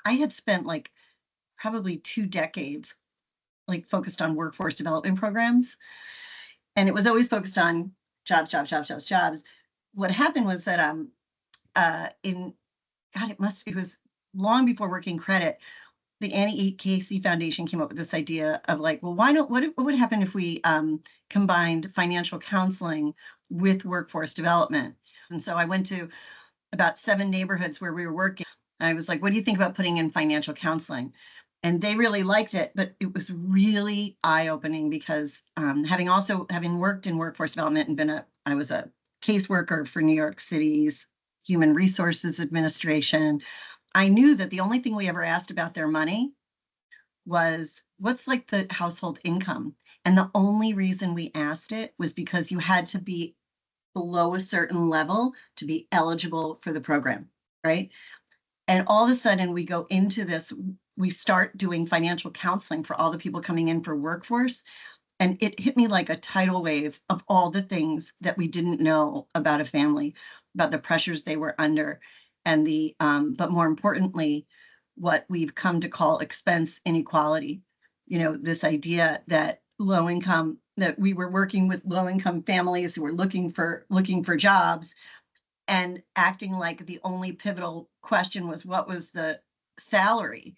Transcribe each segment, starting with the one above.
I had spent like probably 2 decades like focused on workforce development programs. And it was always focused on jobs, jobs, jobs, jobs, jobs. What happened was that in God, it was long before working credit, the Annie E. Casey Foundation came up with this idea of like, well, why not? What would happen if we combined financial counseling with workforce development? And so I went to about 7 neighborhoods where we were working. I was like, what do you think about putting in financial counseling? And they really liked it, but it was really eye-opening because having worked in workforce development and I was a caseworker for New York City's Human Resources Administration. I knew that the only thing we ever asked about their money was what's like the household income. And the only reason we asked it was because you had to be below a certain level to be eligible for the program, right? And all of a sudden we go into this, we start doing financial counseling for all the people coming in for workforce. And it hit me like a tidal wave of all the things that we didn't know about a family, about the pressures they were under, and but more importantly, what we've come to call expense inequality. You know, this idea that that we were working with low income families who were looking for jobs, and acting like the only pivotal question was what was the salary,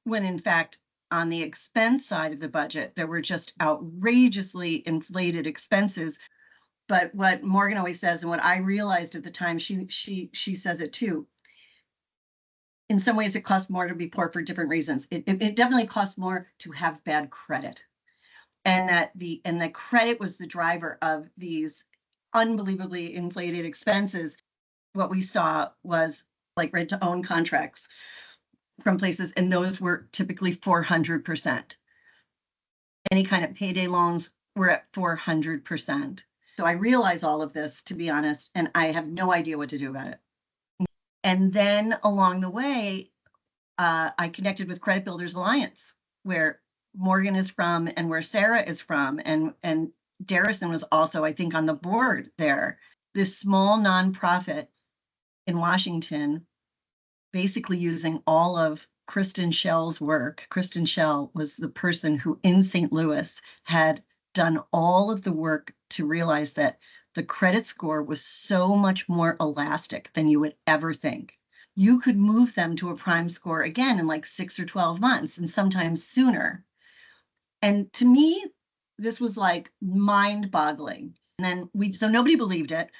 when in fact on the expense side of the budget there were just outrageously inflated expenses. But what Morgan always says, and what I realized at the time, she says it too, in some ways it costs more to be poor for different reasons. It definitely costs more to have bad credit, and that the credit was the driver of these unbelievably inflated expenses. What we saw was like rent to own contracts from places, and those were typically 400%. Any kind of payday loans were at 400%. So I realize all of this, to be honest, and I have no idea what to do about it. And then along the way, I connected with Credit Builders Alliance, where Morgan is from and where Sarah is from. And Darrison was also, I think, on the board there. This small nonprofit in Washington, basically using all of Kristen Schell's work. Kristen Schell was the person who in St. Louis had done all of the work to realize that the credit score was so much more elastic than you would ever think. You could move them to a prime score again in like 6 or 12 months and sometimes sooner. And to me, this was like mind-boggling. And then so nobody believed it.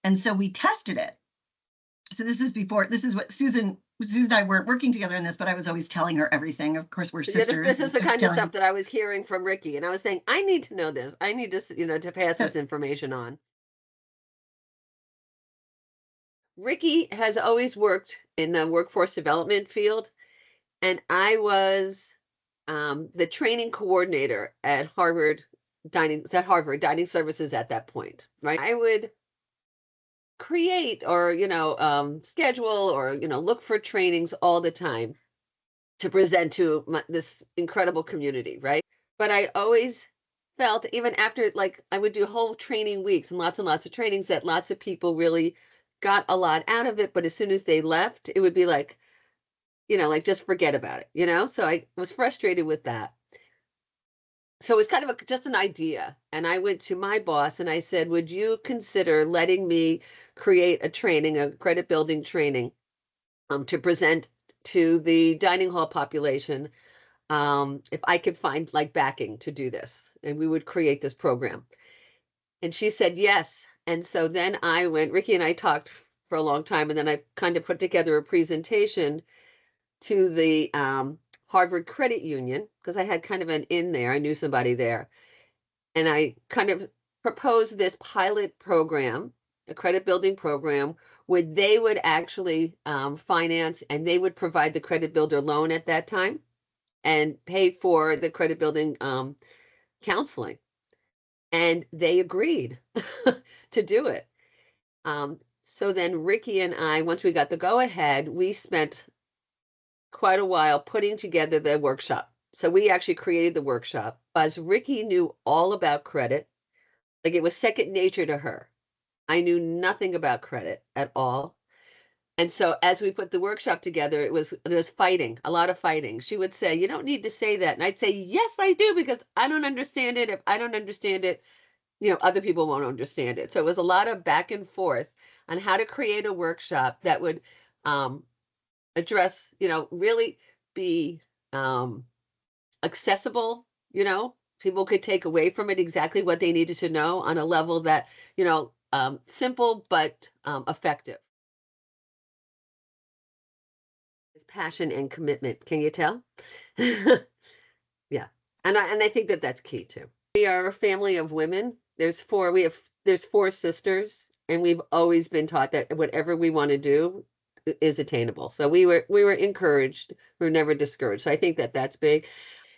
And so we tested it. So this is what Susan and I weren't working together in this, but I was always telling her everything. Of course, we're sisters. This is the kind of stuff that I was hearing from Ricki, and I was saying, I need to know this. I need to, to pass this information on. Ricki has always worked in the workforce development field, and I was the training coordinator at Harvard Dining Services at that point, right? I would create or schedule or look for trainings all the time to present to this incredible community, right? But I always felt, even after I would do whole training weeks and lots of trainings, that lots of people really got a lot out of it, but as soon as they left, it would be like just forget about it, so I was frustrated with that. So it was kind of just an idea. And I went to my boss and I said, would you consider letting me create a credit building training to present to the dining hall population if I could find backing to do this, and we would create this program. And she said yes. And so then Ricki and I talked for a long time, and then I kind of put together a presentation to the Harvard Credit Union, because I had kind of an in there. I knew somebody there. And I kind of proposed this pilot program, a credit building program, where they would actually finance, and they would provide the credit builder loan at that time and pay for the credit building counseling. And they agreed to do it. So then Ricki and I, once we got the go-ahead, we spent quite a while putting together the workshop. So we actually created the workshop, as Ricki knew all about credit. It was second nature to her. I knew nothing about credit at all. And so as we put the workshop together, there was fighting, a lot of fighting. She would say, "You don't need to say that." And I'd say, "Yes, I do, because I don't understand it. If I don't understand it, other people won't understand it." So it was a lot of back and forth on how to create a workshop that would address, really be accessible, people could take away from it exactly what they needed to know on a level that, simple but effective. It's passion and commitment. Can you tell? Yeah. And I think that that's key too. We are a family of women. There's four sisters, and we've always been taught that whatever we want to do is attainable. So we were encouraged. We were never discouraged. So I think that that's big.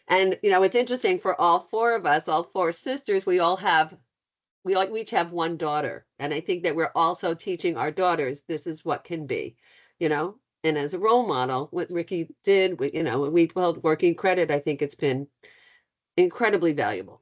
And it's interesting, for all four of us, all four sisters, we each have one daughter. And I think that we're also teaching our daughters this is what can be, and as a role model, what Ricki did, we held working credit. I think it's been incredibly valuable.